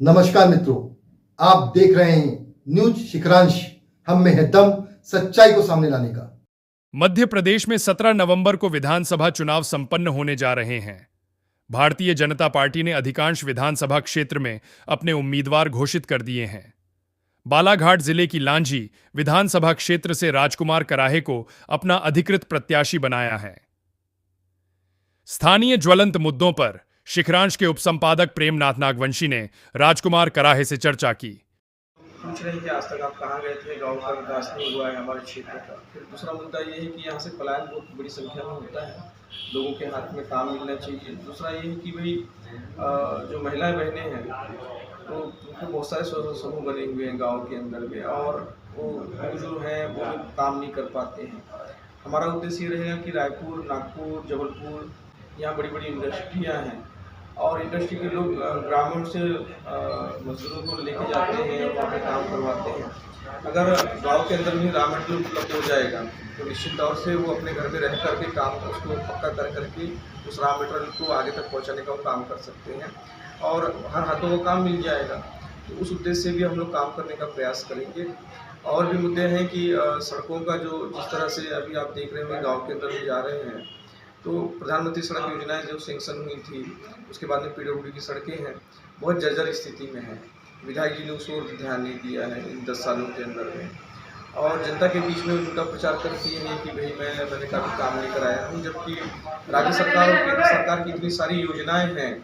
नमस्कार मित्रों, आप देख रहे हैं न्यूज शिखरांश। हम में है दम सच्चाई को सामने लाने का। मध्य प्रदेश में 17 नवंबर को विधानसभा चुनाव संपन्न होने जा रहे हैं। भारतीय जनता पार्टी ने अधिकांश विधानसभा क्षेत्र में अपने उम्मीदवार घोषित कर दिए हैं। बालाघाट जिले की लांजी विधानसभा क्षेत्र से राजकुमार कराहे को अपना अधिकृत प्रत्याशी बनाया है। स्थानीय ज्वलंत मुद्दों पर शिखरांश के उपसंपादक प्रेमनाथ नागवंशी ने राजकुमार कराहे से चर्चा की। पूछ रहे हैं कि आज तक आप कहाँ गए थे, गांव का विकास नहीं हुआ है हमारे क्षेत्र का। फिर दूसरा मुद्दा ये है कि यहाँ से पलायन बहुत बड़ी संख्या में होता है, लोगों के हाथ में काम मिलना चाहिए। दूसरा ये है कि भाई जो महिलाएं बहनें हैं तो उनको बहुत सारे समूह बने हुए हैं गांव के अंदर में, और वो जो है वो काम नहीं कर पाते हैं। हमारा उद्देश्य ये रहेगा कि रायपुर, नागपुर, जबलपुर, यहाँ बड़ी बड़ी इंडस्ट्रियाँ हैं और इंडस्ट्री के लोग ग्रामीण से मजदूरों को लेके जाते हैं और वहाँ पे काम करवाते हैं। अगर गांव के अंदर भी रॉ मटेरियल उपलब्ध हो जाएगा तो निश्चित तौर से वो अपने घर में रह करके काम उसको पक्का कर करके उस रॉ मटेरियल को आगे तक पहुँचाने का वो काम कर सकते हैं और हर हाथों को काम मिल जाएगा। तो उस उद्देश्य से भी हम लोग काम करने का प्रयास करेंगे। और भी मुद्दे हैं कि सड़कों का जो जिस तरह से अभी आप देख रहे हैं गाँव के अंदर भी जा रहे हैं, तो प्रधानमंत्री सड़क योजनाएं जो सेंक्शन हुई थी उसके बाद में पीडब्ल्यूडी की सड़कें हैं बहुत जर्जर स्थिति में है। विधायक जी ने उस ओर ध्यान नहीं दिया है इन 10 सालों के अंदर में, और जनता के बीच में उनका प्रचार करती है कि भाई मैंने काफ़ी काम लेकर आया हूँ, जबकि राज्य सरकार और केंद्र सरकार की इतनी सारी योजनाएँ हैं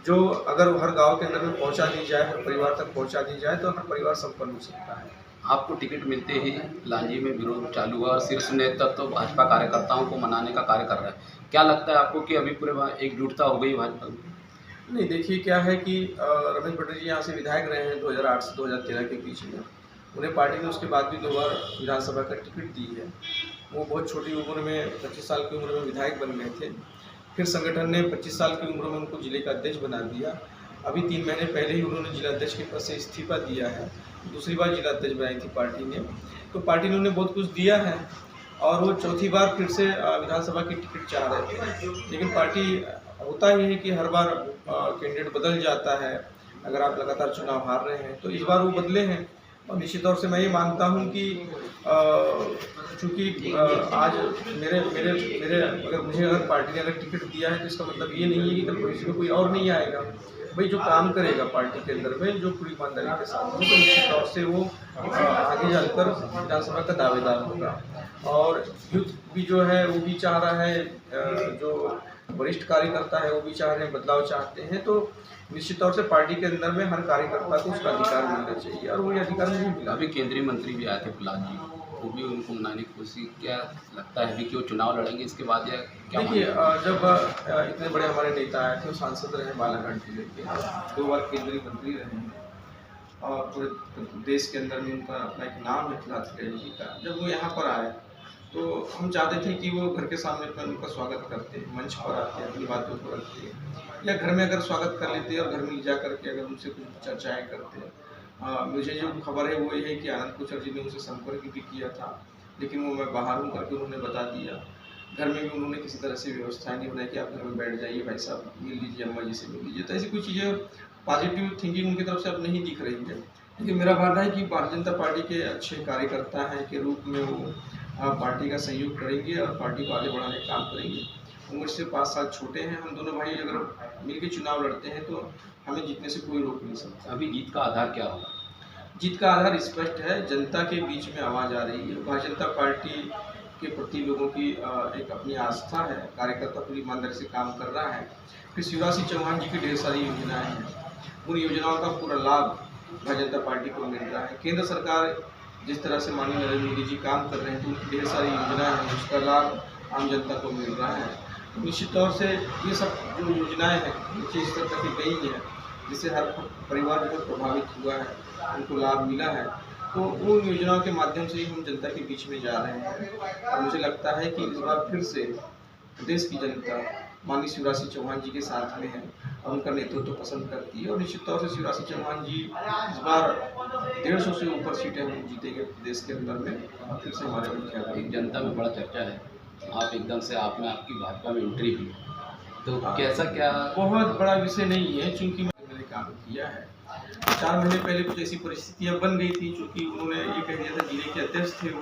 जो अगर हर गाँव के अंदर में पहुँचा दी जाए, हर परिवार तक पहुँचा दी जाए तो हर परिवार संपन्न हो सकता है। आपको टिकट मिलते ही लांजी में विरोध चालू हुआ और शीर्ष नेतृत्व तो भाजपा कार्यकर्ताओं को मनाने का कार्य कर रहा है। क्या लगता है आपको कि अभी पूरे एकजुटता हो गई भाजपा में? नहीं, देखिए क्या है कि रमेश पटेल जी यहाँ से विधायक रहे हैं 2008 से 2013 के बीच में। उन्हें पार्टी ने उसके बाद भी 2 बार विधानसभा का टिकट दी है। वो बहुत छोटी उम्र में 25 साल की उम्र में विधायक बन गए थे। फिर संगठन ने 25 साल की उम्र में उनको जिले का अध्यक्ष बना दिया। अभी 3 महीने पहले ही उन्होंने जिलाध्यक्ष के पद से इस्तीफा दिया है। दूसरी बार जिलाध्यक्ष बनाई थी पार्टी ने, तो पार्टी ने उन्हें बहुत कुछ दिया है और वो चौथी बार फिर से विधानसभा की टिकट चाह रहे थे। लेकिन पार्टी होता ही है कि हर बार कैंडिडेट बदल जाता है। अगर आप लगातार चुनाव हार रहे हैं तो इस बार वो बदले हैं, और निश्चित तौर से मैं ये मानता हूँ कि चूँकि आज मेरे मेरे मेरे अगर मुझे अगर पार्टी ने अगर टिकट दिया है तो इसका मतलब ये नहीं है कि कल भविष्य में कोई और नहीं आएगा। भाई जो काम करेगा पार्टी के अंदर में, जो पूरी ईमानदारी के साथ हो, तो निश्चित तौर से वो आगे जाकर विधानसभा का दावेदार होगा। और यूथ भी जो है वो भी चाह रहा है, जो वरिष्ठ कार्यकर्ता है वो भी चाह रहे हैं, बदलाव चाहते हैं। तो निश्चित तौर से पार्टी के अंदर में हर कार्यकर्ता को उसका अधिकार मिलना चाहिए और वही अधिकार मुझे मिला। अभी केंद्रीय मंत्री भी आए थे प्रहलाद जी, वो भी उनको मनाने की कोशिश। क्या लगता है अभी कि वो चुनाव लड़ेंगे इसके बाद या क्या? देखिए, जब इतने बड़े हमारे नेता आए थे, वो सांसद रहे बालाघाट जिले के, 2 बार केंद्रीय मंत्री रहे हैं और पूरे देश के अंदर में उनका अपना एक नाम है प्रहलाद पटेल जी का। जब वो यहाँ पर आए तो हम चाहते थे कि वो घर के सामने पर उनका स्वागत करते, मंच पर आते, अपनी बातों को रखते, या घर में अगर स्वागत कर लेते और घर में ले जा करके अगर उनसे कुछ चर्चाएँ करते। मुझे जो खबर है वो ये है कि आनंद कोचर जी ने उनसे संपर्क भी किया था, लेकिन वो मैं बाहर हूँ करके उन्होंने बता दिया। घर में भी उन्होंने किसी तरह से व्यवस्था नहीं बनाई कि आप घर में बैठ जाइए, भाई साहब मिल लीजिए, अम्मा जी से मिल लीजिए। तो ऐसी कोई चीज़ें पॉजिटिव थिंकिंग उनकी तरफ से अब नहीं दिख रही है। लेकिन मेरा मानना है कि भारतीय जनता पार्टी के अच्छे कार्यकर्ता हैं के रूप में वो पार्टी का सहयोग करेंगे और पार्टी को आगे बढ़ाने का काम करेंगे। उम्र से 5 साल छोटे हैं। हम दोनों भाई अगर मिलकर चुनाव लड़ते हैं तो हमें जीतने से कोई रोक नहीं सकता। अभी जीत का आधार क्या होगा? जीत का आधार स्पष्ट है, जनता के बीच में आवाज़ आ रही है। भारतीय जनता पार्टी के प्रति लोगों की एक अपनी आस्था है, कार्यकर्ता पूरी ईमानदारी से काम कर रहा है। फिर शिवराज सिंह चौहान जी की ढेर सारी योजनाएं हैं, उन योजनाओं का पूरा लाभ भारतीय जनता पार्टी को मिल रहा है। केंद्र सरकार जिस तरह से माननीय नरेंद्र मोदी जी काम कर रहे हैं तो उनकी ढेर सारी योजनाएं हैं, उसका लाभ आम जनता को मिल रहा है। तो निश्चित तौर से ये सब जो योजनाएं हैं नीचे स्तर तक गई हैं, जिससे हर परिवार जो प्रभावित हुआ है उनको लाभ मिला है, तो उन योजनाओं के माध्यम से ही हम जनता के बीच में जा रहे हैं। और मुझे लगता है कि इस बार फिर से प्रदेश की जनता माननीय शिवराज सिंह चौहान जी के साथ में है और उनका नेतृत्व पसंद करती है। और निश्चित तौर से शिवराज सिंह चौहान जी इस बार 150 से ऊपर सीटें हम जीतेंगे प्रदेश के अंदर में, और फिर से हमारे मुख्य एक जनता में बड़ा चर्चा है, आप एकदम से आप में आपकी भाजपा में एंट्री हुई, तो कैसा क्या? बहुत बड़ा विषय नहीं है, चूँकि मैंने काम किया है। 4 महीने पहले कुछ ऐसी परिस्थितियां बन गई थी, चूँकि उन्होंने ये कह दिया था, जिले के अध्यक्ष थे वो,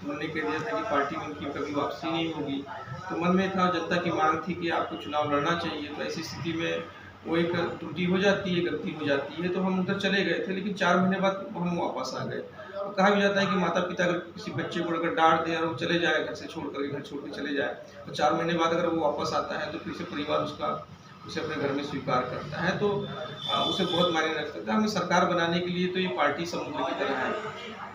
उन्होंने कह दिया था कि पार्टी में उनकी कभी वापसी नहीं होगी। तो मन में था, जनता की मांग थी कि आपको चुनाव लड़ना चाहिए। तो ऐसी स्थिति में वो एक त्रुटि हो जाती है, गलती हो जाती है, तो हम उधर चले गए थे। लेकिन 4 महीने बाद हम वापस आ गए। तो कहा भी जाता है कि माता पिता अगर किसी बच्चे को अगर डांट दें और वो चले जाए घर से घर छोड़ के चले जाए, तो 4 महीने बाद अगर वो वापस आता है तो फिर से परिवार उसे अपने घर में स्वीकार करता है, तो उसे बहुत मायने रखता है। हमें सरकार बनाने के लिए तो ये पार्टी समुद्र की तरह है।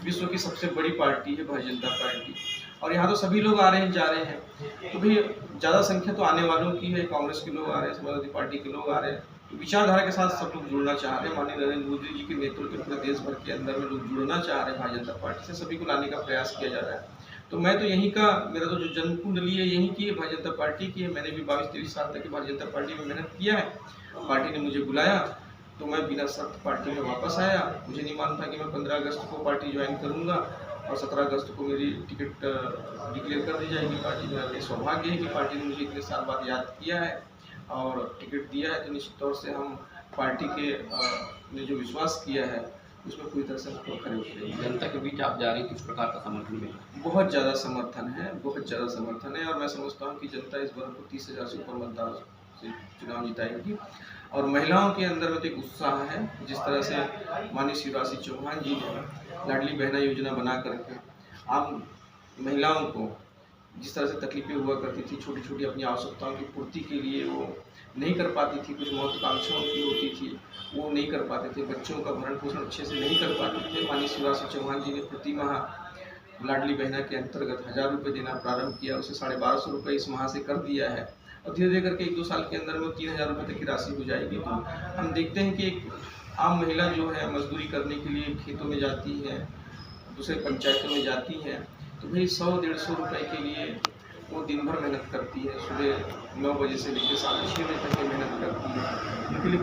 विश्व की सबसे बड़ी पार्टी है भारतीय जनता पार्टी, और यहाँ तो सभी लोग आ रहे हैं, जा रहे हैं। तो भाई ज़्यादा संख्या तो आने वालों की है, कांग्रेस के लोग आ रहे हैं, समाजवादी पार्टी के लोग आ रहे हैं। तो विचारधारा के साथ सब लोग जुड़ना चाह रहे हैं। माननीय नरेंद्र मोदी जी के नेतृत्व में पूरे देश भर के अंदर में लोग जुड़ना चाह रहे हैं भारतीय जनता पार्टी से, सभी को लाने का प्रयास किया जा रहा है। तो मैं तो यहीं का, मेरा तो जो जन्म कुंडली है यहीं की है, भारतीय जनता पार्टी की है। मैंने भी 22-23 साल तक भारतीय जनता पार्टी में मेहनत किया है। पार्टी ने मुझे बुलाया तो मैं बिना शर्त पार्टी में वापस आया। मुझे नहीं मालूम था कि मैं 15 अगस्त को पार्टी ज्वाइन करूंगा और 17 अगस्त को मेरी टिकट डिक्लेयर कर दी जाएगी पार्टी में। मेरा सौभाग्य है कि पार्टी ने मुझे इतने साल बाद याद किया है और टिकट दिया है। तो निश्चित तौर से हम पार्टी के ने जो विश्वास किया है उसमें पूरी तरह से खड़े उतरेंगे। जनता के बीच आप जा रहे हैं, किस प्रकार का समर्थन मिला? बहुत ज़्यादा समर्थन है, बहुत ज़्यादा समर्थन है, और मैं समझता हूँ कि जनता इस बार को 30,000 से ऊपर मतदान से चुनाव जिताएगी। और महिलाओं के अंदर में तो एक उत्साह है, जिस तरह से माननीय शिवराज सिंह चौहान जी ने लाडली बहना योजना बना करके आम महिलाओं को जिस तरह से तकलीफें हुआ करती थी, छोटी छोटी अपनी आवश्यकताओं की पूर्ति के लिए वो नहीं कर पाती थी, कुछ महत्वाकांक्षाओं की होती थी वो नहीं कर पाते थे, बच्चों का भरण पोषण अच्छे से नहीं कर पाते थे। माननीय शिवराज सिंह चौहान जी ने प्रति माह लाडली बहना के अंतर्गत 1000 रुपये देना प्रारंभ किया, उसे 1250 रुपये इस माह से कर दिया है, और धीरे धीरे करके 1-2 साल के अंदर में 3000 रुपये तक की राशि हो जाएगी। तो हम देखते हैं कि एक आम महिला जो है मजदूरी करने के लिए खेतों में जाती है, दूसरे पंचायतों में जाती है, तो भाई 100-150 रुपये के लिए वो दिन भर मेहनत करती है। सुबह 9 बजे से लेकर शाम 6 बजे तक मेहनत करती है। उनके लिए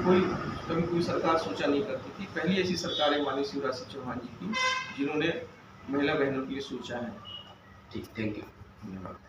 कभी कोई सरकार सोचा नहीं करती थी। पहली ऐसी सरकार है माननीय शिवराज सिंह चौहान जी की, जिन्होंने महिला बहनों के लिए सोचा है। ठीक, थैंक यू। धन्यवाद।